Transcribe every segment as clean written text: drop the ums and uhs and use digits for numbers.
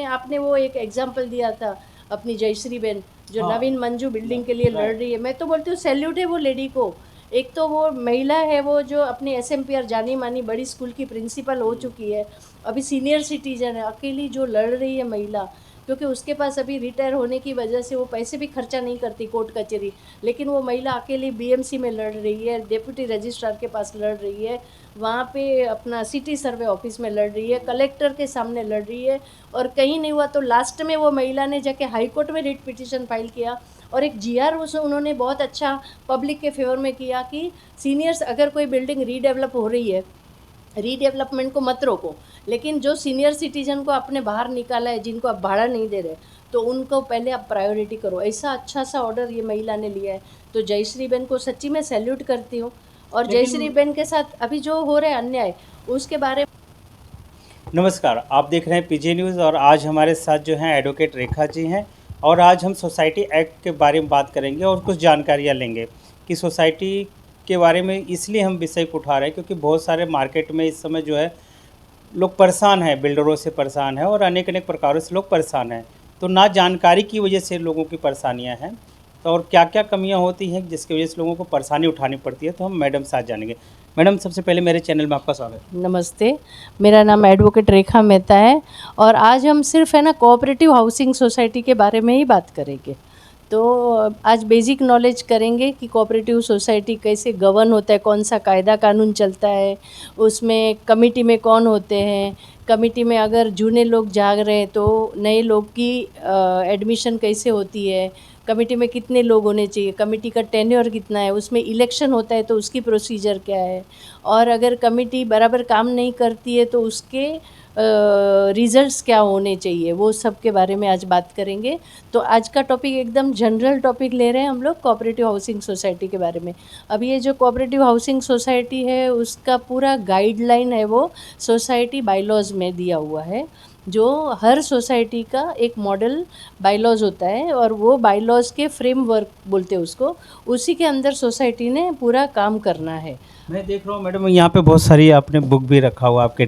आपने वो एक एग्जाम्पल दिया था अपनी जयश्री बेन जो हाँ, नवीन मंजू बिल्डिंग के लिए लड़ रही है, मैं तो बोलती हूँ सैल्यूट है वो लेडी को। एक तो वो महिला है, वो जो अपनी एसएमपीआर जानी मानी बड़ी स्कूल की प्रिंसिपल हो चुकी है, अभी सीनियर सिटीजन है, अकेली जो लड़ रही है महिला, क्योंकि उसके पास अभी रिटायर होने की वजह से वो पैसे भी खर्चा नहीं करती कोर्ट कचहरी, लेकिन वो महिला अकेली बीएमसी में लड़ रही है, डेप्यूटी रजिस्ट्रार के पास लड़ रही है, वहाँ पे अपना सिटी सर्वे ऑफिस में लड़ रही है, कलेक्टर के सामने लड़ रही है, और कहीं नहीं हुआ तो लास्ट में वो महिला ने जाके हाई कोर्ट में रिट पिटिशन फाइल किया, और एक जीआर उन्होंने बहुत अच्छा पब्लिक के फेवर में किया कि सीनियर्स अगर कोई बिल्डिंग रीडेवलप हो रही है, रीडेवलपमेंट को मत रोको, लेकिन जो सीनियर सिटीजन को आपने बाहर निकाला है, जिनको आप भाड़ा नहीं दे रहे, तो उनको पहले आप प्रायोरिटी करो। ऐसा अच्छा सा ऑर्डर ये महिला ने लिया है, तो जयश्री बेन को सच्ची में सैल्यूट करती हूँ। और जयश्री लेकिन बेन के साथ अभी जो हो रहा है अन्याय, उसके बारे नमस्कार, आप देख रहे हैं पीजे न्यूज़ और आज हमारे साथ जो हैं एडवोकेट रेखा जी हैं और आज हम सोसाइटी एक्ट के बारे में बात करेंगे और कुछ जानकारियाँ लेंगे कि सोसाइटी के बारे में इसलिए हम विषय को उठा रहे हैं क्योंकि बहुत सारे मार्केट में इस समय जो है लोग परेशान हैं, बिल्डरों से परेशान हैं और अनेक अनेक प्रकारों से लोग परेशान हैं। तो ना जानकारी की वजह से लोगों की परेशानियां हैं, तो और क्या क्या कमियां होती हैं जिसकी वजह से लोगों को परेशानी उठानी पड़ती है, तो हम मैडम से आज जानेंगे। मैडम, सबसे पहले मेरे चैनल में आपका स्वागत है। नमस्ते, मेरा नाम एडवोकेट रेखा मेहता है, और आज हम सिर्फ है ना कोऑपरेटिव हाउसिंग सोसाइटी के बारे में ही बात करेंगे। तो आज बेसिक नॉलेज करेंगे कि कोऑपरेटिव सोसाइटी कैसे गवर्न होता है, कौन सा कायदा कानून चलता है, उसमें कमिटी में कौन होते हैं, कमिटी में अगर जूने लोग जाग रहे हैं तो नए लोग की एडमिशन कैसे होती है, कमेटी में कितने लोग होने चाहिए, कमेटी का टेन्योर कितना है, उसमें इलेक्शन होता है तो उसकी प्रोसीजर क्या है, और अगर कमेटी बराबर काम नहीं करती है तो उसके रिजल्ट्स क्या होने चाहिए, वो सब के बारे में आज बात करेंगे। तो आज का टॉपिक एकदम जनरल टॉपिक ले रहे हैं हम लोग, कोऑपरेटिव हाउसिंग सोसाइटी के बारे में। अब ये जो कोऑपरेटिव हाउसिंग सोसाइटी है उसका पूरा गाइडलाइन है वो सोसाइटी बायलॉज में दिया हुआ है, जो हर सोसाइटी का एक मॉडल बायलॉज होता है, और वो बायलॉज के फ्रेमवर्क बोलते हैं उसको, उसी के अंदर सोसाइटी ने पूरा काम करना है। मैं देख रहा हूँ मैडम, यहाँ पे बहुत सारी आपने बुक भी रखा हुआ आपके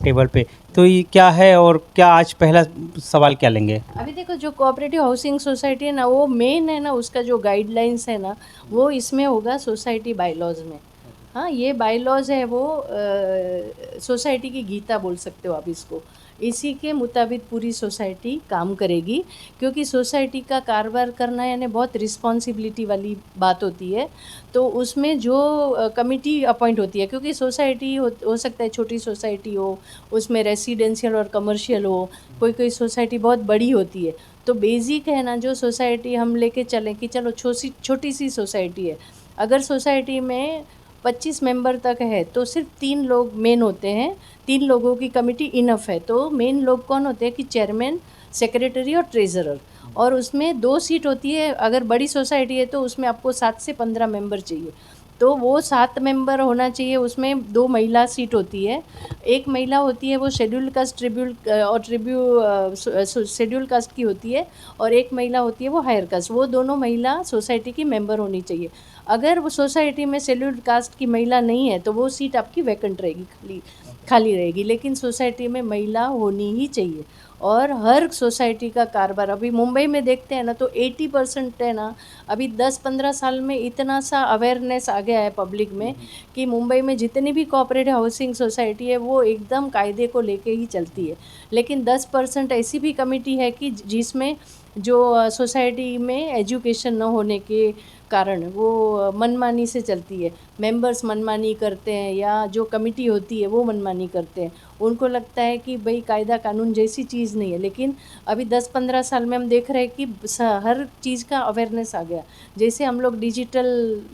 टेबल पे, तो ये क्या है और क्या आज पहला सवाल क्या लेंगे? अभी देखो, जो कोऑपरेटिव हाउसिंग सोसाइटी है ना, वो मेन है ना, उसका जो गाइडलाइंस है ना, वो इसमें होगा सोसाइटी बायलॉज में। हाँ, ये बायलॉज है वो सोसाइटी की गीता बोल सकते हो आप इसको, इसी के मुताबिक पूरी सोसाइटी काम करेगी, क्योंकि सोसाइटी का कारोबार करना यानी बहुत रिस्पॉन्सिबिलिटी वाली बात होती है। तो उसमें जो कमिटी अपॉइंट होती है, क्योंकि सोसाइटी हो सकता है छोटी सोसाइटी हो, उसमें रेसिडेंशियल और कमर्शियल हो, कोई कोई सोसाइटी बहुत बड़ी होती है। तो बेसिक है ना, जो सोसाइटी हम लेके चलें कि चलो छोटी सी सोसाइटी है, अगर सोसाइटी में 25 मेंबर तक है तो सिर्फ 3 लोग मेन होते हैं, 3 लोगों की कमिटी इनफ है। तो मेन लोग कौन होते हैं कि चेयरमैन, सेक्रेटरी और ट्रेजरर, और उसमें 2 सीट होती है। अगर बड़ी सोसाइटी है तो उसमें आपको 7 से 15 मेंबर चाहिए, तो वो 7 मेंबर होना चाहिए। उसमें 2 महिला सीट होती है, एक महिला होती है वो शेड्यूल कास्ट शेड्यूल कास्ट की होती है, और एक महिला होती है वो हायर कास्ट, वो दोनों महिला सोसाइटी की मेंबर होनी चाहिए। अगर वो सोसाइटी में शेड्यूल्ड कास्ट की महिला नहीं है तो वो सीट आपकी वैकेंट रहेगी, खाली खाली रहेगी, लेकिन सोसाइटी में महिला होनी ही चाहिए। और हर सोसाइटी का कारोबार अभी मुंबई में देखते हैं ना, तो 80% है ना, अभी 10-15 साल में इतना सा अवेयरनेस आ गया है पब्लिक में कि मुंबई में जितनी भी कोऑपरेटिव हाउसिंग सोसाइटी है वो एकदम कायदे को लेके ही चलती है। लेकिन 10% ऐसी भी कमेटी है कि जिसमें जो सोसाइटी में एजुकेशन न होने के कारण वो मनमानी से चलती है, मेंबर्स मनमानी करते हैं, या जो कमिटी होती है वो मनमानी करते हैं, उनको लगता है कि भाई कायदा कानून जैसी चीज़ नहीं है। लेकिन अभी 10-15 साल में हम देख रहे हैं कि हर चीज़ का अवेयरनेस आ गया, जैसे हम लोग डिजिटल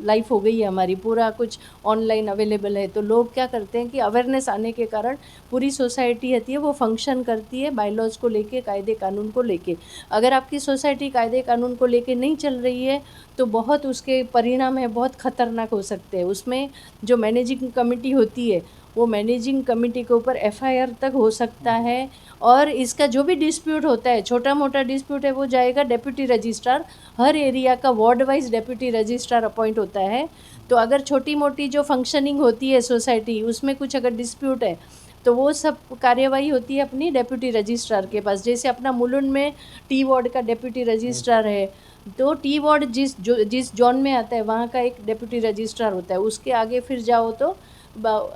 लाइफ हो गई है हमारी, पूरा कुछ ऑनलाइन अवेलेबल है, तो लोग क्या करते हैं कि अवेयरनेस आने के कारण पूरी सोसाइटी होती है वो फंक्शन करती है बायलॉज को लेके, कायदे कानून को लेके। अगर आपकी सोसाइटी कायदे कानून को लेके नहीं चल रही है तो बहुत उसके परिणाम है बहुत ख़तरनाक हो सकते हैं। उसमें जो मैनेजिंग कमेटी होती है, वो मैनेजिंग कमेटी के ऊपर एफआईआर तक हो सकता है, और इसका जो भी डिस्प्यूट होता है, छोटा मोटा डिस्प्यूट है, वो जाएगा डेप्यूटी रजिस्ट्रार, हर एरिया का ward wise deputy registrar appoint होता है। तो अगर छोटी मोटी जो फंक्शनिंग होती है सोसाइटी, उसमें कुछ अगर डिस्प्यूट है, तो वो सब कार्यवाही होती है अपनी डेप्यूटी रजिस्ट्रार के पास। जैसे अपना मुलुंड में टी वार्ड का डेप्यूटी रजिस्ट्रार है, तो टी वार्ड जिस जोन में आता है वहाँ का एक डेप्यूटी रजिस्ट्रार होता है। उसके आगे फिर जाओ तो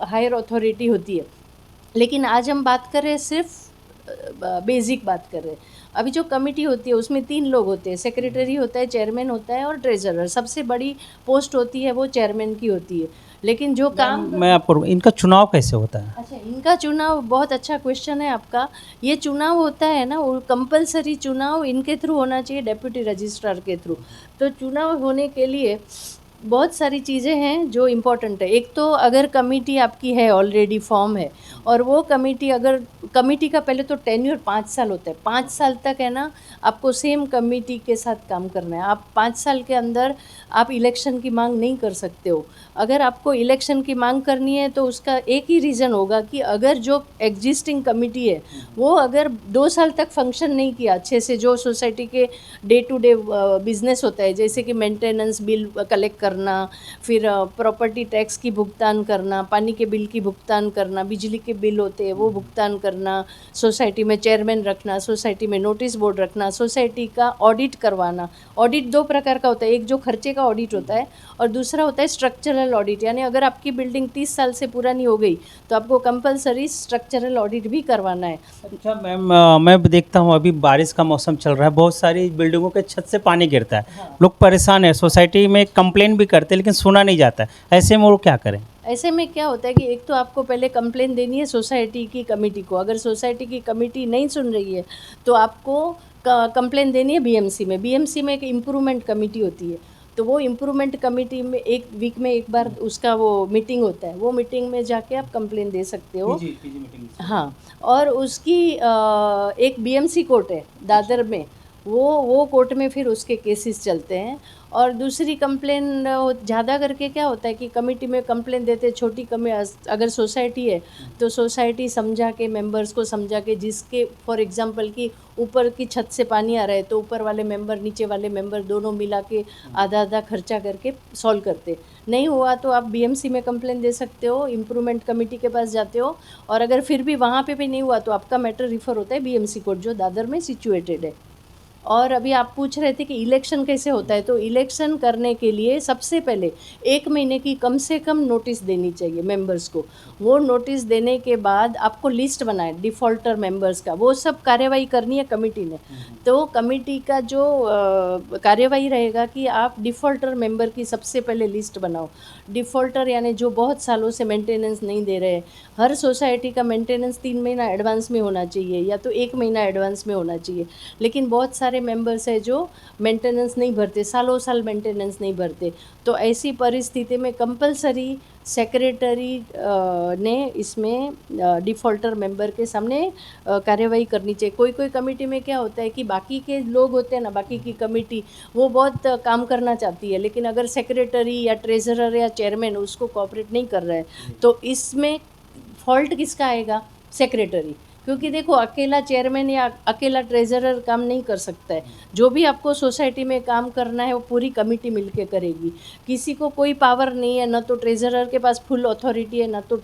हायर अथॉरिटी होती है। लेकिन आज हम बात कर रहे हैं सिर्फ बेसिक बात कर रहे हैं। अभी जो कमेटी होती है उसमें 3 लोग होते हैं, सेक्रेटरी होता है, चेयरमैन होता है और ट्रेजरर। सबसे बड़ी पोस्ट होती है वो चेयरमैन की होती है। लेकिन जो काम मैं आपको इनका चुनाव कैसे होता है? अच्छा, इनका चुनाव बहुत अच्छा क्वेश्चन है आपका। ये चुनाव होता है ना, वो कंपलसरी चुनाव इनके थ्रू होना चाहिए, डेप्यूटी रजिस्ट्रार के थ्रू। तो चुनाव होने के लिए बहुत सारी चीज़ें हैं जो इम्पोर्टेंट है। एक तो अगर कमेटी आपकी है, ऑलरेडी फॉर्म है, और वो कमेटी अगर कमेटी का पहले तो टेन्योर 5 साल होता है। 5 साल तक है ना, आपको सेम कमेटी के साथ काम करना है। आप 5 साल के अंदर आप इलेक्शन की मांग नहीं कर सकते हो। अगर आपको इलेक्शन की मांग करनी है तो उसका एक ही रीज़न होगा कि अगर जो एग्जिस्टिंग कमेटी है वो अगर 2 साल तक फंक्शन नहीं किया अच्छे से, जो सोसाइटी के डे टू डे बिजनेस होता है, जैसे कि मेंटेनेंस बिल कलेक्ट करना, फिर प्रॉपर्टी टैक्स की भुगतान करना, पानी के बिल की भुगतान करना, बिजली के बिल होते हैं वो भुगतान करना, सोसाइटी में चेयरमैन रखना, सोसाइटी में नोटिस बोर्ड रखना, सोसाइटी का ऑडिट करवाना। ऑडिट 2 प्रकार का होता है, एक जो खर्चे का ऑडिट होता है और दूसरा होता है स्ट्रक्चरल ऑडिट। यानी अगर आपकी बिल्डिंग 30 साल से पुरानी हो गई तो आपको कंपलसरी स्ट्रक्चरल ऑडिट भी करवाना है। अच्छा मैम, मैं देखता हूँ अभी बारिश का मौसम चल रहा है, बहुत सारी बिल्डिंगों के छत से पानी गिरता है। हाँ। लोग परेशान है, सोसाइटी में कंप्लेन भी करते हैं लेकिन सुना नहीं जाता है। ऐसे में वो क्या करें? ऐसे में क्या होता है कि एक तो आपको पहले कंप्लेन देनी है सोसाइटी की कमेटी को। अगर सोसाइटी की कमेटी नहीं सुन रही है तो आपको कंप्लेन देनी है बीएमसी में। बीएमसी में एक इम्प्रूवमेंट कमेटी होती है, तो वो इम्प्रूवमेंट कमेटी में 1 वीक में एक बार उसका वो मीटिंग होता है। वो मीटिंग में जाके आप कंप्लेन दे सकते हो। PG meeting. हाँ, और उसकी एक बीएमसी कोर्ट है दादर में, वो कोर्ट में फिर उसके केसेस चलते हैं। और दूसरी कंप्लेन ज़्यादा करके क्या होता है कि कमेटी में कंप्लेन देते, छोटी अगर सोसाइटी है तो सोसाइटी समझा के, मेंबर्स को समझा के, जिसके फॉर एग्जांपल कि ऊपर की छत से पानी आ रहा है तो ऊपर वाले मेंबर नीचे वाले मेंबर दोनों मिला के आधा आधा खर्चा करके सॉल्व करते। नहीं हुआ तो आप बीएमसी में कंप्लेन दे सकते हो, इम्प्रूवमेंट कमेटी के पास जाते हो, और अगर फिर भी वहाँ पे भी नहीं हुआ तो आपका मैटर रिफ़र होता है बीएमसी कोर्ट, जो दादर में सिचुएटेड है। और अभी आप पूछ रहे थे कि इलेक्शन कैसे होता है, तो इलेक्शन करने के लिए सबसे पहले 1 महीने की कम से कम नोटिस देनी चाहिए मेंबर्स को। वो नोटिस देने के बाद आपको लिस्ट बनाए डिफ़ॉल्टर मेंबर्स का, वो सब कार्यवाही करनी है कमेटी ने। तो कमेटी का जो कार्यवाही रहेगा कि आप डिफ़ॉल्टर मेंबर की सबसे पहले लिस्ट बनाओ। डिफ़ॉल्टर यानी जो बहुत सालों से मेंटेनेंस नहीं दे रहे हैं। हर सोसाइटी का मेंटेनेंस 3 महीना एडवांस में होना चाहिए या तो 1 महीना एडवांस में होना चाहिए। लेकिन बहुत सारे मेंबर्स हैं जो मेंटेनेंस नहीं भरते, सालों साल मेंटेनेंस नहीं भरते। तो ऐसी परिस्थिति में कंपलसरी सेक्रेटरी ने इसमें डिफ़ॉल्टर मेंबर के सामने कार्यवाही करनी चाहिए। कोई कोई कमेटी में क्या होता है कि बाकी के लोग होते हैं ना, बाकी की कमेटी वो बहुत काम करना चाहती है, लेकिन अगर सेक्रेटरी या ट्रेजरर या चेयरमैन उसको कोऑपरेट नहीं कर रहा है तो इसमें फॉल्ट किसका आएगा? सेक्रेटरी। क्योंकि देखो, अकेला चेयरमैन या अकेला ट्रेजरर काम नहीं कर सकता है। जो भी आपको सोसाइटी में काम करना है वो पूरी कमेटी मिलके करेगी। किसी को कोई पावर नहीं है, ना तो ट्रेजरर के पास फुल अथॉरिटी है, ना तो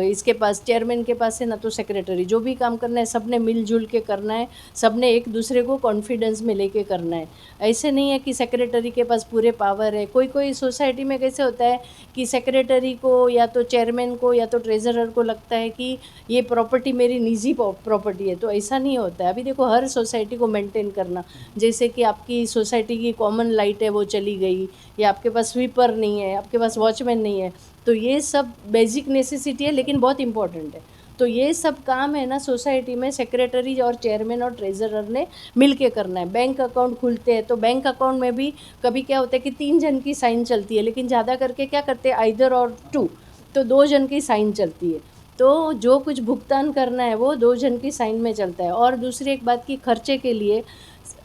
इसके पास चेयरमैन के पास है, ना तो सेक्रेटरी। जो भी काम करना है सबने मिलजुल के करना है, सबने एक दूसरे को कॉन्फिडेंस में लेके करना है। ऐसे नहीं है कि सेक्रेटरी के पास पूरे पावर है। कोई कोई सोसाइटी में कैसे होता है कि सेक्रेटरी को या तो चेयरमैन को या तो ट्रेजरर को लगता है कि ये प्रॉपर्टी मेरी निजी प्रॉपर्टी है, तो ऐसा नहीं होता है। अभी देखो, हर सोसाइटी को मेंटेन करना, जैसे कि आपकी सोसाइटी की कॉमन लाइट है वो चली गई, या आपके पास स्वीपर नहीं है, आपके पास वॉचमैन नहीं है, तो ये सब बेसिक नेसेसिटी है लेकिन बहुत इंपॉर्टेंट है। तो ये सब काम है ना सोसाइटी में सेक्रेटरी और चेयरमैन और ट्रेजरर ने मिल के करना है। बैंक अकाउंट खुलते हैं तो बैंक अकाउंट में भी कभी क्या होता है कि 3 जन की साइन चलती है, लेकिन ज़्यादा करके क्या करते हैं, आइदर और 2, तो 2 जन की साइन चलती है। तो जो कुछ भुगतान करना है वो 2 जन की साइन में चलता है। और दूसरी एक बात की खर्चे के लिए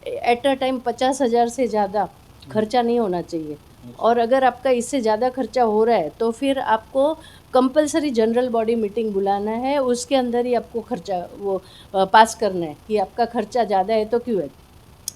एट अ टाइम 50,000 से ज़्यादा खर्चा नहीं होना चाहिए। और अगर आपका इससे ज़्यादा खर्चा हो रहा है तो फिर आपको कंपलसरी जनरल बॉडी मीटिंग बुलाना है, उसके अंदर ही आपको खर्चा वो पास करना है कि आपका खर्चा ज़्यादा है तो क्यों है।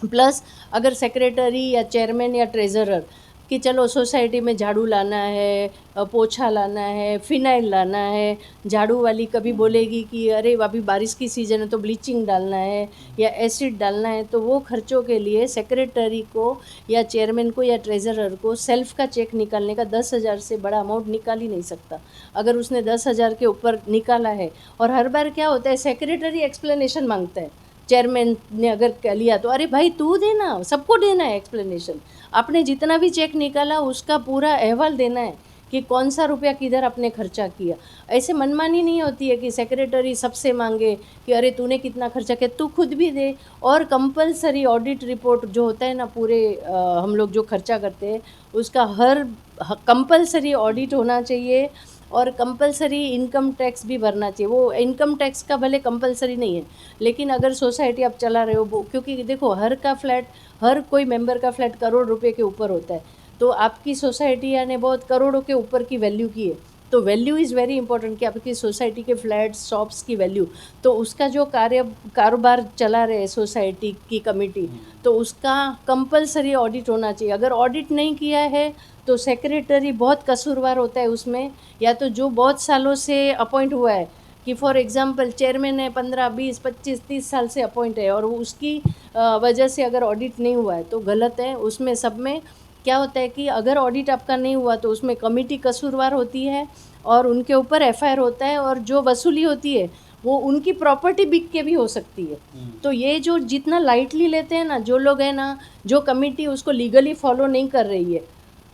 प्लस अगर सेक्रेटरी या चेयरमैन या ट्रेजरर कि चलो सोसाइटी में झाड़ू लाना है, पोछा लाना है, फिनाइल लाना है। झाड़ू वाली कभी बोलेगी कि अरे अभी बारिश की सीज़न है तो ब्लीचिंग डालना है या एसिड डालना है, तो वो खर्चों के लिए सेक्रेटरी को या चेयरमैन को या ट्रेजरर को सेल्फ का चेक निकालने का 10,000 से बड़ा अमाउंट निकाल ही नहीं सकता। अगर उसने 10,000 के ऊपर निकाला है, और हर बार क्या होता है, सेक्रेटरी एक्सप्लेनेशन मांगता है। चेयरमैन ने अगर लिया तो अरे भाई तू देना, सबको देना है एक्सप्लेनेशन। आपने जितना भी चेक निकाला उसका पूरा अहवाल देना है कि कौन सा रुपया किधर आपने खर्चा किया। ऐसे मनमानी नहीं होती है कि सेक्रेटरी सबसे मांगे कि अरे तूने कितना खर्चा किया, तू खुद भी दे। और कंपलसरी ऑडिट रिपोर्ट जो होता है ना, पूरे हम लोग जो खर्चा करते हैं उसका हर कंपलसरी ऑडिट होना चाहिए। और कंपलसरी इनकम टैक्स भी भरना चाहिए। वो इनकम टैक्स का भले कंपलसरी नहीं है, लेकिन अगर सोसाइटी आप चला रहे हो, क्योंकि देखो हर का फ्लैट, हर कोई मेंबर का फ्लैट करोड़ रुपए के ऊपर होता है, तो आपकी सोसाइटी ने बहुत करोड़ों के ऊपर की वैल्यू की है। तो वैल्यू इज़ वेरी इंपॉर्टेंट कि आपकी सोसाइटी के फ्लैट्स, शॉप्स की वैल्यू, तो उसका जो कारोबार चला रहे सोसाइटी की कमेटी, तो उसका कंपलसरी ऑडिट होना चाहिए। अगर ऑडिट नहीं किया है तो सेक्रेटरी बहुत कसूरवार होता है उसमें, या तो जो बहुत सालों से अपॉइंट हुआ है, कि फॉर एग्जांपल चेयरमैन है 15, 20, 25, 30 साल से अपॉइंट है, और उसकी वजह से अगर ऑडिट नहीं हुआ है तो गलत है। उसमें सब में क्या होता है कि अगर ऑडिट आपका नहीं हुआ तो उसमें कमेटी कसूरवार होती है और उनके ऊपर एफआईआर होता है, और जो वसूली होती है वो उनकी प्रॉपर्टी बिक के भी हो सकती है। तो ये जो जितना लाइटली लेते हैं ना जो लोग हैं ना, जो कमेटी उसको लीगली फॉलो नहीं कर रही है,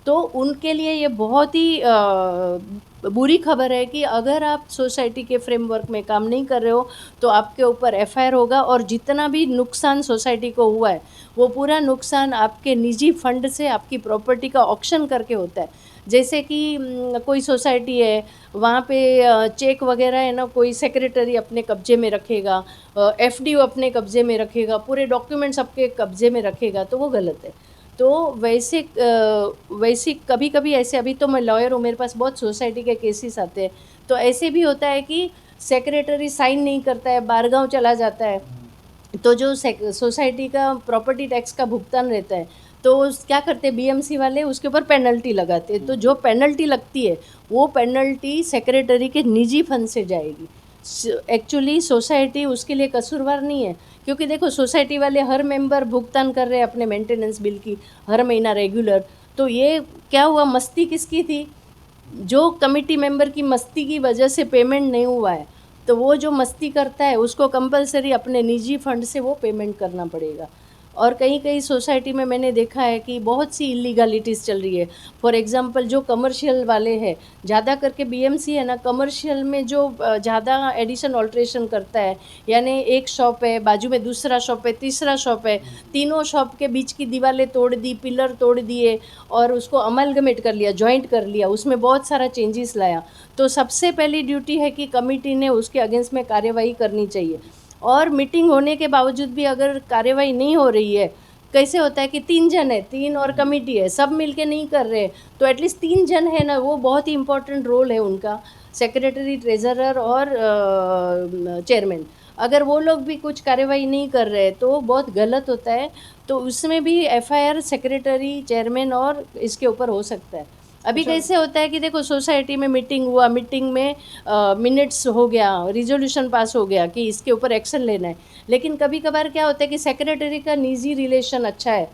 तो उनके लिए ये बहुत ही बुरी खबर है कि अगर आप सोसाइटी के फ्रेमवर्क में काम नहीं कर रहे हो तो आपके ऊपर एफआईआर होगा, और जितना भी नुकसान सोसाइटी को हुआ है वो पूरा नुकसान आपके निजी फंड से आपकी प्रॉपर्टी का ऑक्शन करके होता है। जैसे कि कोई सोसाइटी है, वहाँ पे चेक वगैरह है ना, कोई सेक्रेटरी अपने कब्जे में रखेगा, एफडीओ अपने कब्जे में रखेगा, पूरे डॉक्यूमेंट्स आपके कब्जे में रखेगा, तो वो गलत है। तो वैसे कभी कभी ऐसे, अभी तो मैं लॉयर हूँ, मेरे पास बहुत सोसाइटी के केसेस आते हैं, तो ऐसे भी होता है कि सेक्रेटरी साइन नहीं करता है, बारगांव चला जाता है, तो जो सोसाइटी का प्रॉपर्टी टैक्स का भुगतान रहता है, तो क्या करते हैं बीएमसी वाले, उसके ऊपर पेनल्टी लगाते हैं। तो जो पेनल्टी लगती है वो पेनल्टी सेक्रेटरी के निजी फंड से जाएगी। एक्चुअली सोसाइटी उसके लिए कसूरवार नहीं है, क्योंकि देखो सोसाइटी वाले हर मेंबर भुगतान कर रहे हैं अपने मेंटेनेंस बिल की हर महीना रेगुलर। तो ये क्या हुआ, मस्ती किसकी थी? जो कमेटी मेंबर की मस्ती की वजह से पेमेंट नहीं हुआ है, तो वो जो मस्ती करता है उसको कंपलसरी अपने निजी फंड से वो पेमेंट करना पड़ेगा। और कहीं कहीं सोसाइटी में मैंने देखा है कि बहुत सी इलीगलिटीज़ चल रही है। फॉर एग्जांपल जो कमर्शियल वाले हैं, ज़्यादा करके बीएमसी है ना, कमर्शियल में जो ज़्यादा एडिशन ऑल्ट्रेशन करता है, यानी एक शॉप है, बाजू में दूसरा शॉप है, तीसरा शॉप है, तीनों शॉप के बीच की दीवारें तोड़ दी, पिलर तोड़ दिए, और उसको अमलगमेट कर लिया, जॉइंट कर लिया, उसमें बहुत सारा चेंजेस लाया। तो सबसे पहली ड्यूटी है कि कमेटी ने उसके अगेंस्ट में कार्यवाही करनी चाहिए। और मीटिंग होने के बावजूद भी अगर कार्यवाही नहीं हो रही है, कैसे होता है कि 3 जन है, 3 और कमेटी है, सब मिलके नहीं कर रहे, तो एटलीस्ट 3 जन है ना, वो बहुत ही इंपॉर्टेंट रोल है उनका, सेक्रेटरी, ट्रेजरर और चेयरमैन। अगर वो लोग भी कुछ कार्यवाही नहीं कर रहे तो बहुत गलत होता है। तो उसमें भी एफआईआर सेक्रेटरी, चेयरमैन और इसके ऊपर हो सकता है। अभी कैसे होता है कि देखो सोसाइटी में मीटिंग हुआ, मीटिंग में मिनट्स हो गया, रिजोल्यूशन पास हो गया कि इसके ऊपर एक्शन लेना है, लेकिन कभी कभार क्या होता है कि सेक्रेटरी का निजी रिलेशन अच्छा है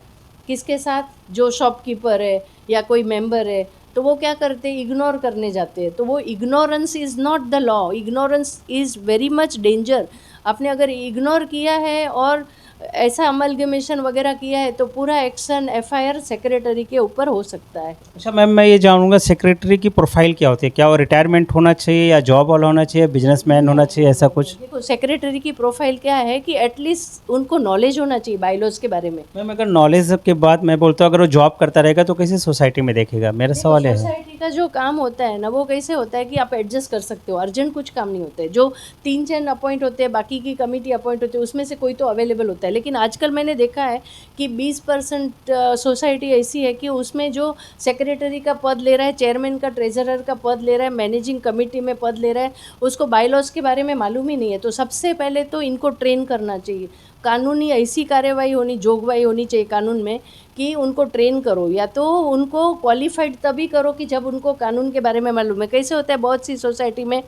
किसके साथ, जो शॉपकीपर है या कोई मेंबर है, तो वो क्या करते हैं, इग्नोर करने जाते हैं। तो वो ignorance is not the law, ignorance is very much danger. आपने अगर इग्नोर किया है और ऐसा अमलगमेशन वगैरह किया है तो पूरा एक्शन एफआईआर सेक्रेटरी के ऊपर हो सकता है। अच्छा मैम, मैं ये जानूंगा सेक्रेटरी की प्रोफाइल क्या होती है? क्या वो रिटायरमेंट होना चाहिए या जॉब वाला होना चाहिए, बिजनेसमैन होना चाहिए, ऐसा कुछ? देखो सेक्रेटरी की प्रोफाइल क्या है कि एटलीस्ट उनको नॉलेज होना चाहिए बायलॉज के बारे में। मैम अगर नॉलेज के बाद मैं बोलता हूँ अगर वो जॉब करता रहेगा तो कैसे सोसाइटी में देखेगा? मेरा सवाल है। सोसाइटी का जो काम होता है ना, वो कैसे होता है कि आप एडजस्ट कर सकते हो, अर्जेंट कुछ काम नहीं होता है। जो 3 जन अपॉइंट होते हैं, बाकी की कमेटी अपॉइंट होती है, उसमें से कोई तो अवेलेबल होता है, लेकिन आजकल मैंने देखा है कि 20% सोसाइटी ऐसी है कि उसमें जो सेक्रेटरी का पद ले रहा है, चेयरमैन का, ट्रेजरर का पद ले रहा है, मैनेजिंग कमेटी में पद ले रहा है, उसको बायलॉज के बारे में मालूम ही नहीं है। तो सबसे पहले तो इनको ट्रेन करना चाहिए, कानूनी ऐसी कार्यवाही होनी, जोगवाई होनी चाहिए कानून में कि उनको ट्रेन करो, या तो उनको क्वालिफाइड तभी करो कि जब उनको कानून के बारे में मालूम है। कैसे होता है बहुत सी सोसाइटी में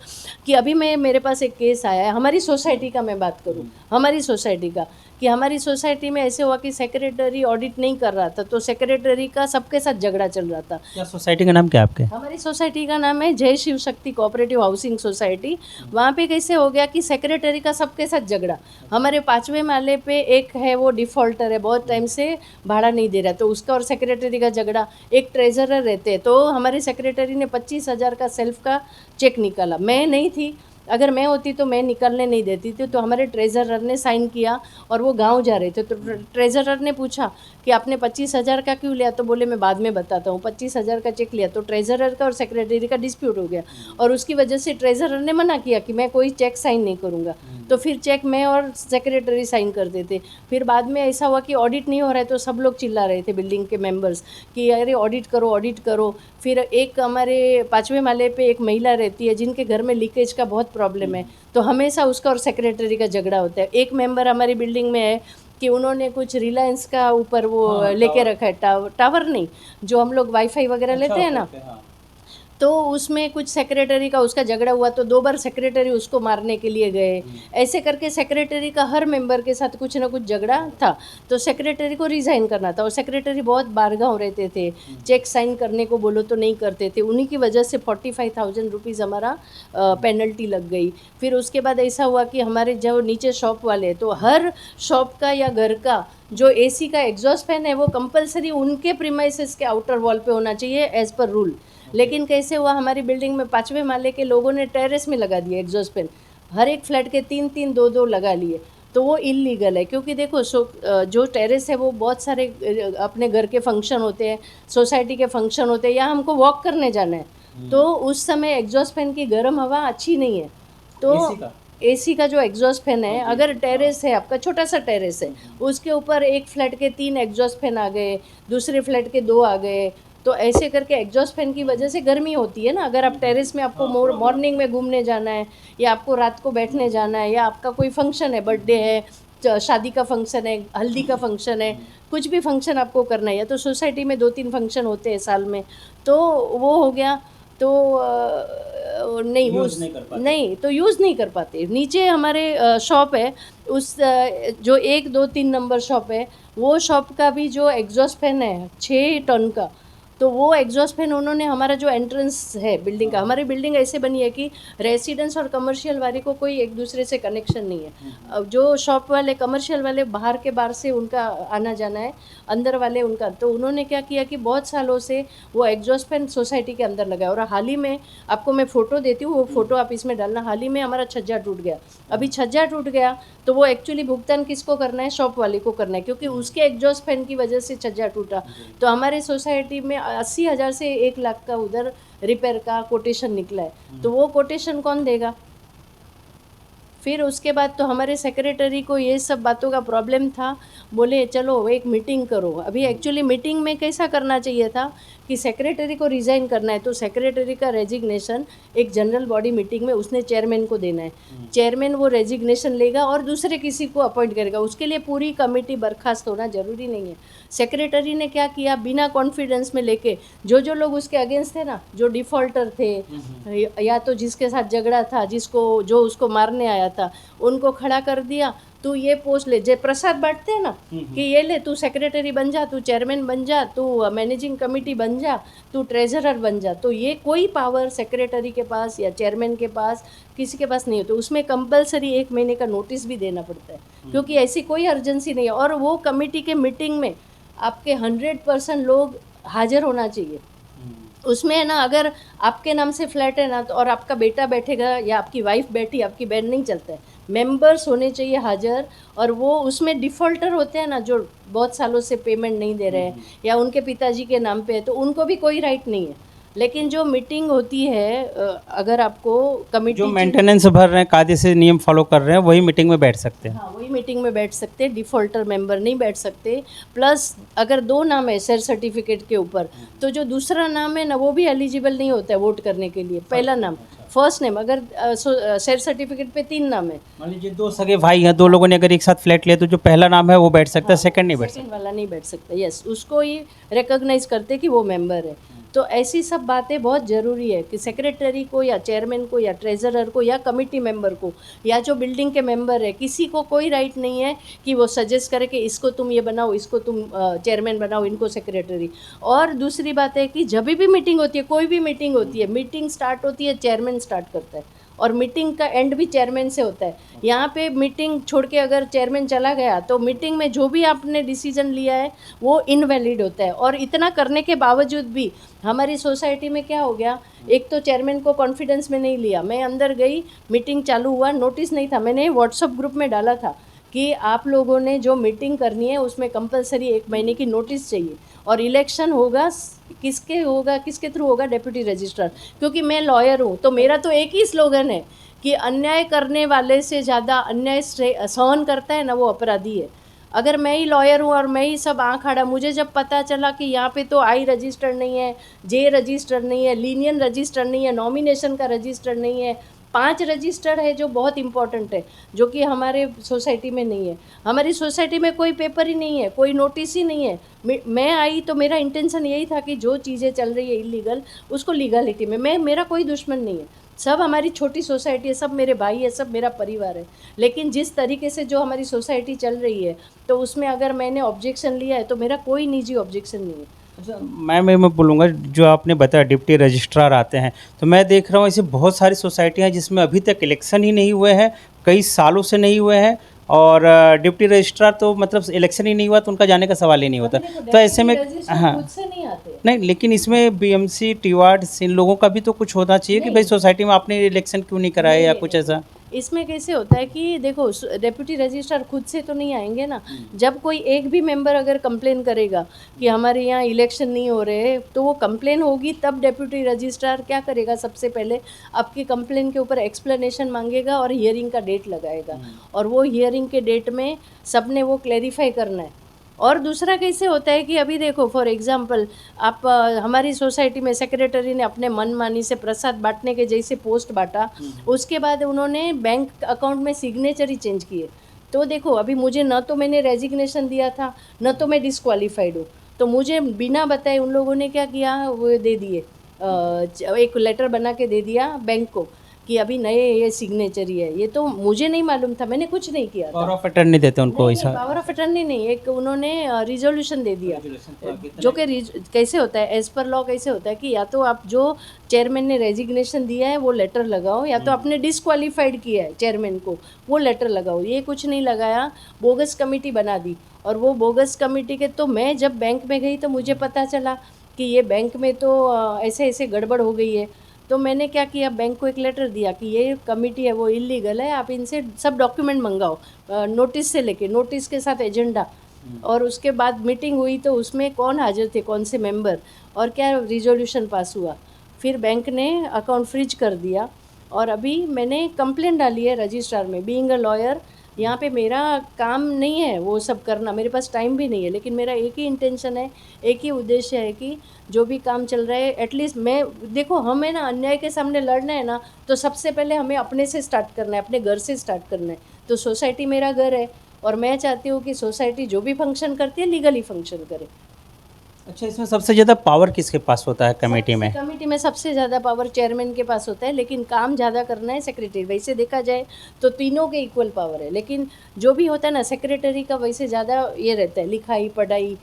कि अभी मेरे पास एक केस आया है, हमारी सोसाइटी का मैं बात करूं, हमारी सोसाइटी का, कि हमारी सोसाइटी में ऐसे हुआ कि सेक्रेटरी ऑडिट नहीं कर रहा था, तो सेक्रेटरी का सबके साथ झगड़ा चल रहा था। क्या सोसाइटी का नाम क्या है आपके? हमारी सोसाइटी का नाम है जय Shiv Shakti cooperative housing society. वहाँ पे कैसे हो गया कि सेक्रेटरी का सबके साथ झगड़ा। हमारे 5वें माले पे एक है, वो डिफ़ॉल्टर है, बहुत टाइम से भाड़ा नहीं दे रहा, तो उसका और सेक्रेटरी का झगड़ा। एक ट्रेजरर रहते हैं, तो हमारी सेक्रेटरी ने 25,000 का सेल्फ का चेक निकाला। मैं नहीं थी, अगर मैं होती तो मैं निकलने नहीं देती थी। तो हमारे ट्रेजरर ने साइन किया और वो गांव जा रहे थे, तो ट्रेजरर ने पूछा कि आपने 25,000 का क्यों लिया, तो बोले मैं बाद में बताता हूँ। 25,000 का चेक लिया, तो ट्रेजरर का और सेक्रेटरी का डिस्प्यूट हो गया, और उसकी वजह से ट्रेजरर ने मना किया कि मैं कोई चेक साइन नहीं करूँगा। तो फिर चेक मैं और सेक्रेटरी साइन करते थे। फिर बाद में ऐसा हुआ कि ऑडिट नहीं हो रहा है, तो सब लोग चिल्ला रहे थे बिल्डिंग के मेंबर्स कि अरे ऑडिट करो, ऑडिट करो। फिर एक हमारे 5वें माले पे एक महिला रहती है जिनके घर में लीकेज का बहुत प्रॉब्लम है, तो हमेशा उसका और सेक्रेटरी का झगड़ा होता है। एक मेंबर हमारी बिल्डिंग में है कि उन्होंने कुछ रिलायंस का ऊपर वो लेके रखा है, टावर नहीं, जो हम लोग वाईफाई वगैरह लेते हैं ना, तो उसमें कुछ सेक्रेटरी का उसका झगड़ा हुआ, तो 2 बार सेक्रेटरी उसको मारने के लिए गए। ऐसे करके सेक्रेटरी का हर मेंबर के साथ कुछ ना कुछ झगड़ा था, तो सेक्रेटरी को रिज़ाइन करना था। और सेक्रेटरी बहुत बारगांव रहते थे, चेक साइन करने को बोलो तो नहीं करते थे। उन्हीं की वजह से 45,000 रुपीज़ हमारा पेनल्टी लग गई। फिर उसके बाद ऐसा हुआ कि हमारे जो नीचे शॉप वाले, तो हर शॉप का या घर का जो एसी का एग्जॉस्ट फैन है वो कंपलसरी उनके प्रीमाइसेस के आउटर वॉल पे होना चाहिए एज़ पर रूल। लेकिन कैसे हुआ, हमारी बिल्डिंग में 5वें माले के लोगों ने टेरेस में लगा दिया एग्जॉस्ट फैन, हर एक फ्लैट के 3-3 2-2 लगा लिए। तो वो इलीगल है, क्योंकि देखो जो टेरेस है वो बहुत सारे अपने घर के फंक्शन होते हैं, सोसाइटी के फंक्शन होते हैं, या हमको वॉक करने जाना है, तो उस समय एग्जॉस्ट फैन की गर्म हवा अच्छी नहीं है। तो एसी का जो एग्जॉस्ट फैन है, अगर टेरेस है आपका, छोटा सा टेरेस है, उसके ऊपर एक फ्लैट के 3 एग्जॉस्ट फैन आ गए, दूसरे फ्लैट के 2 आ गए, तो ऐसे करके एग्जॉस्ट फैन की वजह से गर्मी होती है ना। अगर आप टेरेस में आपको मॉर्निंग में घूमने जाना है, या आपको रात को बैठने जाना है, या आपका कोई फंक्शन है, बर्थडे है, शादी का फंक्शन है, हल्दी का फंक्शन है, कुछ भी फंक्शन आपको करना है, या तो सोसाइटी में 2-3 फंक्शन होते हैं साल में, तो वो हो गया, तो नहीं वो नहीं तो यूज़ नहीं कर पाते। नीचे हमारे शॉप है, उस जो 1 2 3 नंबर शॉप है, वो शॉप का भी जो एग्जॉस्ट फैन है 6 टन का, तो वो एग्जॉस्ट फैन उन्होंने, हमारा जो एंट्रेंस है बिल्डिंग का, हमारी बिल्डिंग ऐसे बनी है कि रेसिडेंस और कमर्शियल वाले को कोई एक दूसरे से कनेक्शन नहीं है। अब जो शॉप वाले, कमर्शियल वाले बाहर से उनका आना जाना है, अंदर वाले उनका, तो उन्होंने क्या किया कि बहुत सालों से वो एग्जॉस्ट फैन सोसाइटी के अंदर लगाया। और हाल ही में आपको मैं फ़ोटो देती हूँ, वो फ़ोटो आप इसमें डालना। हाल ही में हमारा छज्जा टूट गया। अभी छज्जा टूट गया तो वो एक्चुअली भुगतान किसको करना है, शॉप वाले को करना है, क्योंकि उसके एग्जॉस्ट फैन की वजह से छज्जा टूटा। तो हमारे सोसाइटी में 80,000 से 1 लाख का उधर रिपेयर का कोटेशन निकला है, तो वो कोटेशन कौन देगा। फिर उसके बाद तो हमारे सेक्रेटरी को ये सब बातों का प्रॉब्लम था, बोले चलो एक मीटिंग करो। अभी एक्चुअली मीटिंग में कैसा करना चाहिए था कि सेक्रेटरी को रिज़ाइन करना है, तो सेक्रेटरी का रेजिग्नेशन एक जनरल बॉडी मीटिंग में उसने चेयरमैन को देना है। चेयरमैन वो रेजिग्नेशन लेगा और दूसरे किसी को अपॉइंट करेगा, उसके लिए पूरी कमेटी बर्खास्त होना ज़रूरी नहीं है। सेक्रेटरी ने क्या किया, बिना कॉन्फिडेंस में लेके जो लोग उसके अगेंस्ट थे ना, जो डिफ़ॉल्टर थे, या तो जिसके साथ झगड़ा था, जो उसको मारने आया था, उनको खड़ा कर दिया। तू ये पोस्ट ले, जय प्रसाद बांटते हैं ना कि ये ले, तू सेक्रेटरी बन जा, तू चेयरमैन बन जा, तू मैनेजिंग कमेटी बन जा, तू ट्रेजरर बन जा। तो ये कोई पावर सेक्रेटरी के पास या चेयरमैन के पास, किसी के पास नहीं होती। उसमें कंपलसरी 1 महीने का नोटिस भी देना पड़ता है, क्योंकि ऐसी कोई अर्जेंसी नहीं है। और वो कमेटी के मीटिंग में आपके 100% लोग हाजिर होना चाहिए। उसमें है ना, अगर आपके नाम से फ्लैट है ना, तो और आपका बेटा बैठेगा या आपकी वाइफ बैठी, आपकी बहन, नहीं चलता है। मेंबर्स होने चाहिए हाजिर। और वो उसमें डिफ़ॉल्टर होते हैं ना, जो बहुत सालों से पेमेंट नहीं दे रहे हैं या उनके पिताजी के नाम पे है, तो उनको भी कोई राइट नहीं है। लेकिन जो मीटिंग होती है, अगर आपको कमेटी जो मेंटेनेंस भर रहे हैं, कायदे से नियम फॉलो कर रहे हैं, वही मीटिंग में बैठ सकते हैं। हाँ, वही मीटिंग में बैठ सकते, डिफ़ॉल्टर मेंबर नहीं बैठ सकते। प्लस अगर 2 नाम है शेयर सर्टिफिकेट के ऊपर, तो जो दूसरा नाम है ना वो भी एलिजिबल नहीं होता है वोट करने के लिए। पहला नाम, फर्स्ट नेम, अगर शेयर सर्टिफिकेट पे 3 नाम है, मान लीजिए दो सगे भाई हैं, दो लोगों ने अगर एक साथ फ्लैट लिया तो जो पहला नाम है वो बैठ सकता है, सेकंड नहीं बैठ सकता। सेकंड वाला नहीं बैठ सकता। यस, उसको ही रिकॉग्नाइज करते कि वो मेंबर है। तो ऐसी सब बातें बहुत ज़रूरी है कि सेक्रेटरी को या चेयरमैन को या ट्रेजरर को या कमिटी मेंबर को या जो बिल्डिंग के मेंबर है, किसी को कोई राइट नहीं है कि वो सजेस्ट करे कि इसको तुम ये बनाओ, इसको तुम चेयरमैन बनाओ, इनको सेक्रेटरी। और दूसरी बात है कि जब भी मीटिंग होती है, कोई भी मीटिंग होती है, मीटिंग स्टार्ट होती है, चेयरमैन स्टार्ट करता है और मीटिंग का एंड भी चेयरमैन से होता है। यहाँ पे मीटिंग छोड़ के अगर चेयरमैन चला गया तो मीटिंग में जो भी आपने डिसीजन लिया है वो इनवैलिड होता है। और इतना करने के बावजूद भी हमारी सोसाइटी में क्या हो गया, एक तो चेयरमैन को कॉन्फिडेंस में नहीं लिया। मैं अंदर गई, मीटिंग चालू हुआ, नोटिस नहीं था, मैंने व्हाट्सएप ग्रुप में डाला था कि आप लोगों ने जो मीटिंग करनी है उसमें कंपलसरी 1 महीने की नोटिस चाहिए। और इलेक्शन होगा, किसके थ्रू होगा? Deputy registrar. क्योंकि मैं लॉयर हूँ तो मेरा तो एक ही स्लोगन है कि अन्याय करने वाले से ज़्यादा अन्याय सहन करता है ना, वो अपराधी है। अगर मैं ही लॉयर हूँ और मैं ही सब आँख आड़ा, मुझे जब पता चला कि यहाँ पे तो आई रजिस्टर नहीं है, जे रजिस्टर नहीं है, लीनियन रजिस्टर नहीं है, नॉमिनेशन का रजिस्टर नहीं है, 5 रजिस्टर है जो बहुत इंपॉर्टेंट है, जो कि हमारे सोसाइटी में नहीं है। हमारी सोसाइटी में कोई पेपर ही नहीं है, कोई नोटिस ही नहीं है। मैं आई तो मेरा इंटेंशन यही था कि जो चीज़ें चल रही है इलीगल, उसको लीगलिटी में, मेरा कोई दुश्मन नहीं है। सब हमारी छोटी सोसाइटी है, सब मेरे भाई है, सब मेरा परिवार है। लेकिन जिस तरीके से जो हमारी सोसाइटी चल रही है, तो उसमें अगर मैंने ऑब्जेक्शन लिया है तो मेरा कोई निजी ऑब्जेक्शन नहीं है। अच्छा मैं बोलूँगा जो आपने बताया डिप्टी रजिस्ट्रार आते हैं, तो मैं देख रहा हूँ ऐसी बहुत सारी सोसाइटियाँ हैं जिसमें अभी तक इलेक्शन ही नहीं हुए हैं, कई सालों से नहीं हुए हैं। और डिप्टी रजिस्ट्रार तो मतलब इलेक्शन ही नहीं हुआ तो उनका जाने का सवाल ही नहीं होता। तो ऐसे में हाँ, खुद से नहीं आते। नहीं लेकिन इसमें बीएमसी टीवार्ड इन लोगों का भी तो कुछ होना चाहिए कि भाई सोसाइटी में आपने इलेक्शन क्यों नहीं कराया या कुछ ऐसा। इसमें कैसे होता है कि देखो, डेप्यूटी रजिस्ट्रार खुद से तो नहीं आएंगे ना। जब कोई एक भी मेंबर अगर कंप्लेन करेगा कि हमारे यहाँ इलेक्शन नहीं हो रहे, तो वो कंप्लेन होगी, तब डेप्यूटी रजिस्ट्रार क्या करेगा? सबसे पहले आपकी कंप्लेन के ऊपर एक्सप्लेनेशन मांगेगा और हियरिंग का डेट लगाएगा। और वो हियरिंग के डेट में सबने वो क्लैरिफाई करना है। और दूसरा कैसे होता है कि अभी देखो, फॉर एग्जांपल आप हमारी सोसाइटी में सेक्रेटरी ने अपने मनमानी से प्रसाद बांटने के जैसे पोस्ट बांटा, उसके बाद उन्होंने बैंक अकाउंट में सिग्नेचर ही चेंज किए। तो देखो, अभी मुझे न तो मैंने रेजिग्नेशन दिया था, न तो मैं डिस्क्वालीफाइड हूँ, तो मुझे बिना बताए उन लोगों ने क्या किया, वो दे दिए, एक लेटर बना के दे दिया बैंक को कि अभी नए ये सिग्नेचरी है। ये तो मुझे नहीं मालूम था, मैंने कुछ नहीं किया था। पावर ऑफ अटर्नी देते हैं उनको ऐसा। पावर ऑफ अटर्नी नहीं, एक उन्होंने रिजोल्यूशन दे दिया, जो कि कैसे होता है, एज पर लॉ कैसे होता है कि या तो आप जो चेयरमैन ने रेजिग्नेशन दिया है वो लेटर लगाओ, या तो आपने डिस्क्वालीफाइड किया है चेयरमैन को, वो लेटर लगाओ। ये कुछ नहीं लगाया, बोगस कमेटी बना दी। और वो बोगस कमेटी के, तो मैं जब बैंक में गई तो मुझे पता चला कि ये बैंक में तो ऐसे ऐसे गड़बड़ हो गई है। तो मैंने क्या किया, बैंक को एक लेटर दिया कि ये कमेटी है वो इलीगल है, आप इनसे सब डॉक्यूमेंट मंगाओ, नोटिस से लेके, नोटिस के साथ एजेंडा। और उसके बाद मीटिंग हुई तो उसमें कौन हाजिर थे, कौन से मेंबर, और क्या रिजोल्यूशन पास हुआ। फिर बैंक ने अकाउंट फ्रीज कर दिया। और अभी मैंने कंप्लेंट डाली है रजिस्ट्रार में। बीइंग अ लॉयर, यहाँ पे मेरा काम नहीं है वो सब करना, मेरे पास टाइम भी नहीं है, लेकिन मेरा एक ही इंटेंशन है, एक ही उद्देश्य है कि जो भी काम चल रहा है, एटलीस्ट मैं, देखो हमें ना अन्याय के सामने लड़ना है ना, तो सबसे पहले हमें अपने से स्टार्ट करना है, अपने घर से स्टार्ट करना है। तो सोसाइटी मेरा घर है और मैं चाहती हूँ कि सोसाइटी जो भी फंक्शन करती है लीगली फंक्शन करे। अच्छा, इसमें सबसे ज़्यादा पावर किसके पास होता है कमेटी में? कमेटी में सबसे ज़्यादा पावर चेयरमैन के पास होता है, लेकिन काम ज़्यादा करना है सेक्रेटरी। वैसे देखा जाए तो तीनों के इक्वल पावर है, लेकिन जो भी होता है ना, सेक्रेटरी का वैसे ज़्यादा ये रहता है, लिखाई पढ़ाई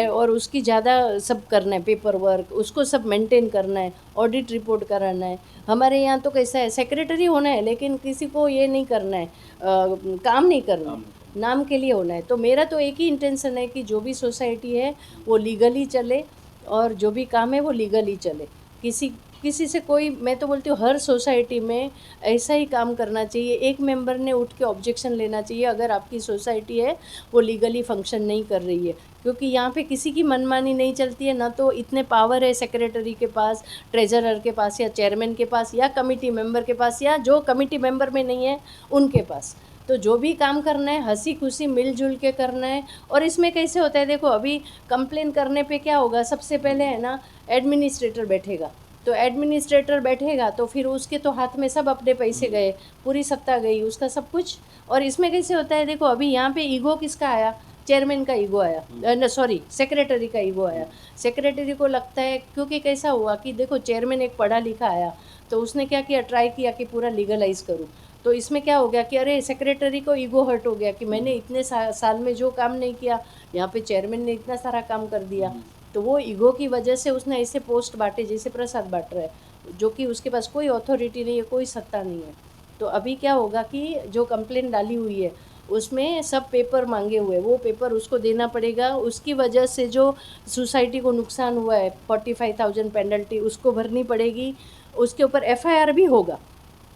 और उसकी ज़्यादा सब करना है, पेपर वर्क उसको सब मेंटेन करना है, ऑडिट रिपोर्ट कराना है। हमारे यहाँ तो कैसा है, सेक्रेटरी होना है लेकिन किसी को ये नहीं करना है, काम नहीं करना है, नाम के लिए होना है। तो मेरा तो एक ही इंटेंशन है कि जो भी सोसाइटी है वो लीगली चले और जो भी काम है वो लीगली चले। किसी से कोई, मैं तो बोलती हूँ हर सोसाइटी में ऐसा ही काम करना चाहिए। एक मेंबर ने उठ के ऑब्जेक्शन लेना चाहिए अगर आपकी सोसाइटी है वो लीगली फंक्शन नहीं कर रही है, क्योंकि यहाँ पे किसी की मनमानी नहीं चलती है। ना तो इतने पावर है सेक्रेटरी के पास, ट्रेजरर के पास, या चेयरमैन के पास, या कमेटी मेंबर के पास, या जो कमेटी मेंबर में नहीं है उनके पास। तो जो भी काम करना है हंसी खुशी मिलजुल के करना है। और इसमें कैसे होता है, देखो अभी कंप्लेन करने पे क्या होगा, सबसे पहले है ना एडमिनिस्ट्रेटर बैठेगा, तो एडमिनिस्ट्रेटर बैठेगा तो फिर उसके तो हाथ में सब अपने पैसे गए, पूरी सत्ता गई, उसका सब कुछ। और इसमें कैसे होता है, देखो अभी यहाँ पे ईगो किसका आया, चेयरमैन का ईगो आया, सॉरी सेक्रेटरी का ईगो आया। सेक्रेटरी को लगता है, क्योंकि कैसा हुआ कि देखो चेयरमैन एक पढ़ा लिखा आया, तो उसने क्या किया, ट्राई किया कि पूरा लीगलाइज करूँ। तो इसमें क्या हो गया कि अरे सेक्रेटरी को ईगो हर्ट हो गया कि मैंने इतने साल में जो काम नहीं किया, यहाँ पे चेयरमैन ने इतना सारा काम कर दिया। तो वो ईगो की वजह से उसने ऐसे पोस्ट बांटे जैसे प्रसाद बांट रहा है, जो कि उसके पास कोई अथॉरिटी नहीं है, कोई सत्ता नहीं है। तो अभी क्या होगा कि जो कंप्लेंट डाली हुई है उसमें सब पेपर मांगे हुए, वो पेपर उसको देना पड़ेगा। उसकी वजह से जो सोसाइटी को नुकसान हुआ है 45,000 पेनल्टी उसको भरनी पड़ेगी, उसके ऊपर एफआईआर भी होगा।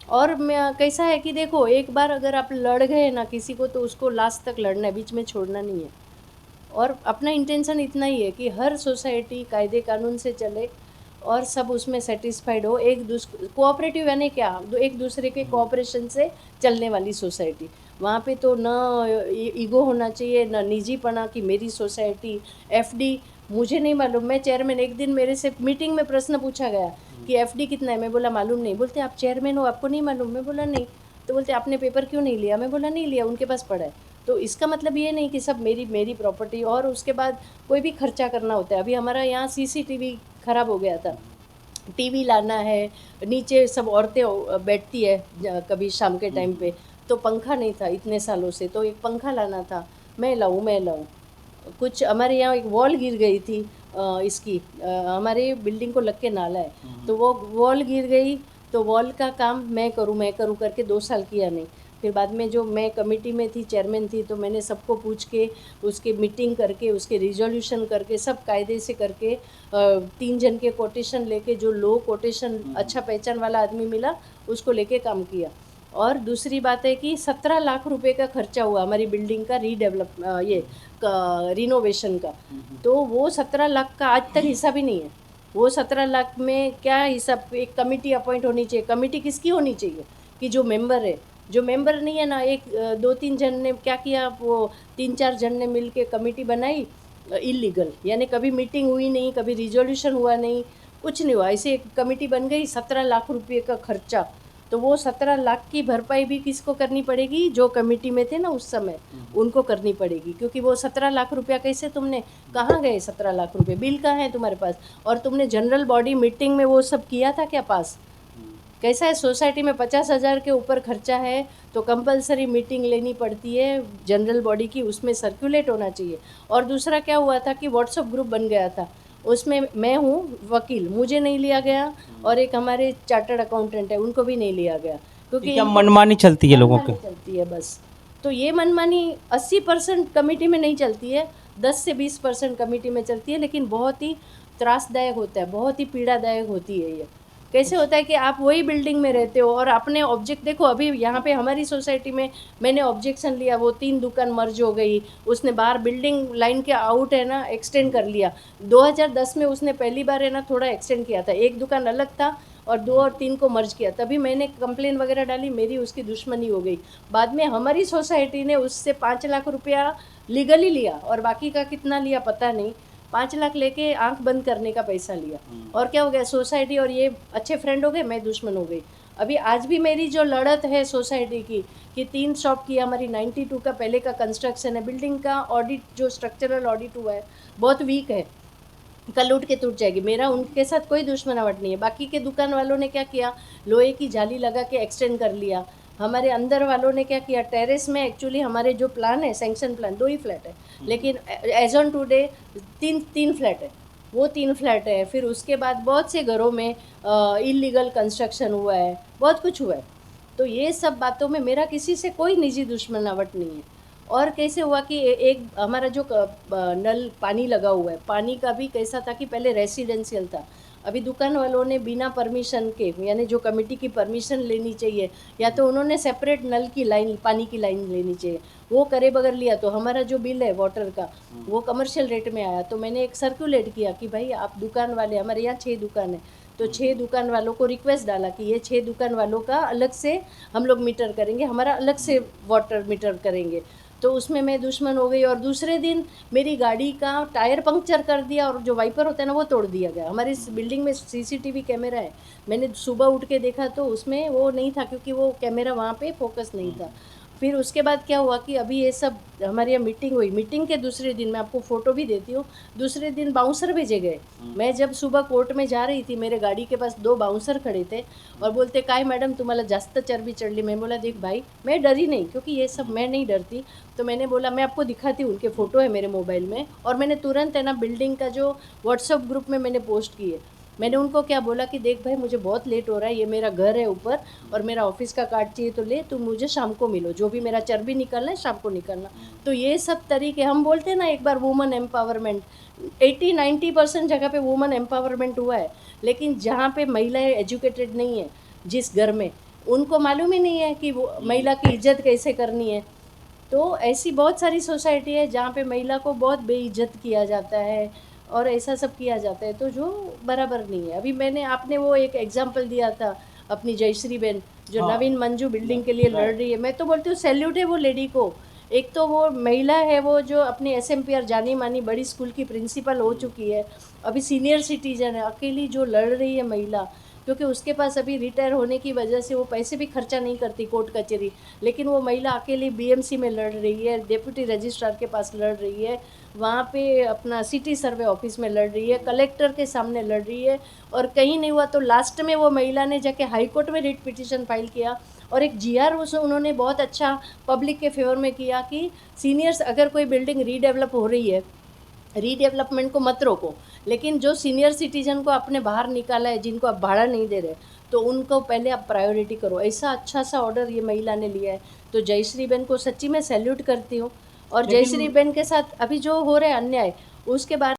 और कैसा है कि देखो एक बार अगर आप लड़ गए ना किसी को, तो उसको लास्ट तक लड़ना है, बीच में छोड़ना नहीं है। और अपना इंटेंशन इतना ही है कि हर सोसाइटी कायदे कानून से चले और सब उसमें सेटिस्फाइड हो, एक दूसरे कोऑपरेटिव यानी क्या, एक दूसरे के कोऑपरेशन से चलने वाली सोसाइटी। वहाँ पे तो न ईगो होना चाहिए, न निजीपना कि मेरी सोसाइटी एफडी मुझे नहीं मालूम। मैं चेयरमैन, एक दिन मेरे से मीटिंग में प्रश्न पूछा गया कि एफडी कितना है, मैं बोला मालूम नहीं। बोलते आप चेयरमैन हो, आपको नहीं मालूम, मैं बोला नहीं। तो बोलते आपने पेपर क्यों नहीं लिया, मैं बोला नहीं लिया, उनके पास पड़ा है। तो इसका मतलब ये नहीं कि सब मेरी प्रॉपर्टी। और उसके बाद कोई भी खर्चा करना होता है, अभी हमारा यहाँ सीसीटीवी ख़राब हो गया था, टीवी लाना है, नीचे सब औरतें बैठती है कभी शाम के टाइम पे, तो पंखा नहीं था इतने सालों से, तो एक पंखा लाना था, मैं लाऊं। कुछ हमारे यहाँ एक वॉल गिर गई थी, इसकी हमारे बिल्डिंग को लग के नाला है, तो वो वॉल गिर गई, तो वॉल का काम मैं करूँ करके 2 साल किया नहीं। फिर बाद में जो मैं कमेटी में थी, चेयरमैन थी, तो मैंने सबको पूछ के उसके मीटिंग करके उसके रिजोल्यूशन करके सब कायदे से करके 3 जन के कोटेशन लेके, जो लो कोटेशन अच्छा पहचान वाला आदमी मिला उसको लेके काम किया। और दूसरी बात है कि 17 लाख रुपए का खर्चा हुआ हमारी बिल्डिंग का रिनोवेशन का। तो वो 17 लाख का आज तक हिसाब ही नहीं है। वो 17 लाख में क्या हिसाब, एक कमेटी अपॉइंट होनी चाहिए। कमेटी किसकी होनी चाहिए कि जो मेंबर है, जो मेंबर नहीं है ना, एक 2-3 जन ने क्या किया, वो 3-4 जन ने मिल के कमेटी बनाई इलीगल, यानी कभी मीटिंग हुई नहीं, कभी रिजोल्यूशन हुआ नहीं, कुछ नहीं हुआ, ऐसे एक कमेटी बन गई, 17 लाख रुपये का खर्चा। तो वो 17 लाख की भरपाई भी किसको करनी पड़ेगी, जो कमेटी में थे ना उस समय, उनको करनी पड़ेगी। क्योंकि वो 17 लाख रुपया कैसे, तुमने कहाँ गए 17 लाख रुपये, बिल कहाँ है तुम्हारे पास, और तुमने जनरल बॉडी मीटिंग में वो सब किया था क्या पास? कैसा है, सोसाइटी में 50,000 के ऊपर खर्चा है तो कंपलसरी मीटिंग लेनी पड़ती है जनरल बॉडी की, उसमें सर्कुलेट होना चाहिए। और दूसरा क्या हुआ था कि व्हाट्सएप ग्रुप बन गया था, उसमें मैं हूँ वकील, मुझे नहीं लिया गया, और एक हमारे चार्टर्ड अकाउंटेंट है, उनको भी नहीं लिया गया, क्योंकि क्या मनमानी चलती है लोगों की? चलती है बस। तो ये मनमानी 80% कमेटी में नहीं चलती है, 10 से 20% कमेटी में चलती है, लेकिन बहुत ही त्रासदायक होता है, बहुत ही पीड़ादायक होती है ये। कैसे होता है कि आप वही बिल्डिंग में रहते हो और अपने ऑब्जेक्ट, देखो अभी यहाँ पे हमारी सोसाइटी में मैंने ऑब्जेक्शन लिया, वो 3 दुकान मर्ज हो गई, उसने बाहर बिल्डिंग लाइन के आउट है ना एक्सटेंड कर लिया। 2010 में उसने पहली बार है ना थोड़ा एक्सटेंड किया था, एक दुकान अलग था और 2 और 3 को मर्ज किया, तभी मैंने कंप्लेन वगैरह डाली, मेरी उसकी दुश्मनी हो गई। बाद में हमारी सोसाइटी ने उससे 5 लाख रुपया लीगली लिया, और बाकी का कितना लिया पता नहीं, 5 लाख लेके आंख बंद करने का पैसा लिया। और क्या हो गया, सोसाइटी और ये अच्छे फ्रेंड हो गए, मैं दुश्मन हो गई। अभी आज भी मेरी जो लड़त है सोसाइटी की, कि 3 शॉप की हमारी 92 का पहले का कंस्ट्रक्शन है, बिल्डिंग का ऑडिट जो स्ट्रक्चरल ऑडिट हुआ है बहुत वीक है, कल उठ के टूट जाएगी। मेरा उनके साथ कोई दुश्मनावट नहीं है। बाकी के दुकान वालों ने क्या किया, लोहे की जाली लगा के एक्सटेंड कर लिया। हमारे अंदर वालों ने क्या किया, टेरेस में एक्चुअली हमारे जो प्लान है, सैंक्शन प्लान 2 ही फ्लैट है, लेकिन एज ऑन टुडे 3 फ्लैट है, वो 3 फ्लैट है। फिर उसके बाद बहुत से घरों में इलीगल कंस्ट्रक्शन हुआ है, बहुत कुछ हुआ है। तो ये सब बातों में मेरा किसी से कोई निजी दुश्मनावट नहीं है। और कैसे हुआ कि एक हमारा जो नल पानी लगा हुआ है, पानी का भी कैसा था कि पहले रेसिडेंशियल था, अभी दुकान वालों ने बिना परमिशन के, यानी जो कमेटी की परमिशन लेनी चाहिए, या तो उन्होंने सेपरेट नल की लाइन, पानी की लाइन लेनी चाहिए, वो करे बगैर लिया, तो हमारा जो बिल है वाटर का वो कमर्शियल रेट में आया। तो मैंने एक सर्कुलेट किया कि भाई आप दुकान वाले, हमारे यहाँ 6 दुकान है, तो 6 दुकान वालों को रिक्वेस्ट डाला कि ये 6 दुकान वालों का अलग से हम लोग मीटर करेंगे, हमारा अलग से वाटर मीटर करेंगे। तो उसमें मैं दुश्मन हो गई और दूसरे दिन मेरी गाड़ी का टायर पंक्चर कर दिया और जो वाइपर होता है ना वो तोड़ दिया गया। हमारी इस बिल्डिंग में सीसीटीवी कैमरा है, मैंने सुबह उठ के देखा तो उसमें वो नहीं था क्योंकि वो कैमरा वहाँ पे फोकस नहीं था। फिर उसके बाद क्या हुआ कि अभी ये सब हमारे यहाँ मीटिंग हुई, मीटिंग के दूसरे दिन मैं आपको फ़ोटो भी देती हूँ, दूसरे दिन बाउंसर भेजे गए। मैं जब सुबह कोर्ट में जा रही थी मेरे गाड़ी के पास 2 बाउंसर खड़े थे और बोलते काय मॅडम तुम्हाला जास्त चरबी चढ़ली। मैं बोला देख भाई मैं डरी नहीं क्योंकि ये सब मैं नहीं डरती। तो मैंने बोला मैं आपको दिखाती हूँ, उनके फ़ोटो है मेरे मोबाइल में और मैंने तुरंत है ना बिल्डिंग का जो व्हाट्सअप ग्रुप में मैंने पोस्ट किए। मैंने उनको क्या बोला कि देख भाई मुझे बहुत लेट हो रहा है, ये मेरा घर है ऊपर और मेरा ऑफिस का कार्ड चाहिए तो ले, तुम मुझे शाम को मिलो, जो भी मेरा चर्बी निकलना है शाम को निकलना। तो ये सब तरीके हम बोलते हैं ना एक बार वुमन एम्पावरमेंट, 80-90% जगह पे वुमन एम्पावरमेंट हुआ है, लेकिन जहाँ पे महिलाएं एजुकेटेड नहीं है जिस घर में, उनको मालूम ही नहीं है कि वो महिला की इज्जत कैसे करनी है। तो ऐसी बहुत सारी सोसाइटी है जहाँ पे महिला को बहुत बेइज्जत किया जाता है और ऐसा सब किया जाता है, तो जो बराबर नहीं है। अभी मैंने आपने वो एक एग्जांपल दिया था अपनी जयश्री बहन जो हाँ। नवीन मंजू बिल्डिंग के लिए लड़ रही है, मैं तो बोलती हूँ सैल्यूट है वो लेडी को। एक तो वो महिला है, वो जो अपनी SMPR जानी मानी बड़ी स्कूल की प्रिंसिपल हो चुकी है, अभी सीनियर सिटीजन है, अकेली जो लड़ रही है महिला, क्योंकि उसके पास अभी रिटायर होने की वजह से वो पैसे भी खर्चा नहीं करती कोर्ट कचहरी, लेकिन वो महिला अकेली BMC में लड़ रही है, डेप्यूटी रजिस्ट्रार के पास लड़ रही है, वहाँ पे अपना सिटी सर्वे ऑफिस में लड़ रही है, कलेक्टर के सामने लड़ रही है, और कहीं नहीं हुआ तो लास्ट में वो महिला ने जाके हाई कोर्ट में रिट पिटीशन फाइल किया और एक GR उन्होंने बहुत अच्छा पब्लिक के फेवर में किया कि सीनियर्स अगर कोई बिल्डिंग रीडेवलप हो रही है, रीडेवलपमेंट को मत रोको, लेकिन जो सीनियर सिटीजन को आपने बाहर निकाला है, जिनको आप भाड़ा नहीं दे रहे, तो उनको पहले आप प्रायोरिटी करो। ऐसा अच्छा सा ऑर्डर ये महिला ने लिया है, तो जयश्री बहन को सच्ची में सैल्यूट करती हूँ। और जयश्री बहन के साथ अभी जो हो रहा है अन्याय, उसके बारे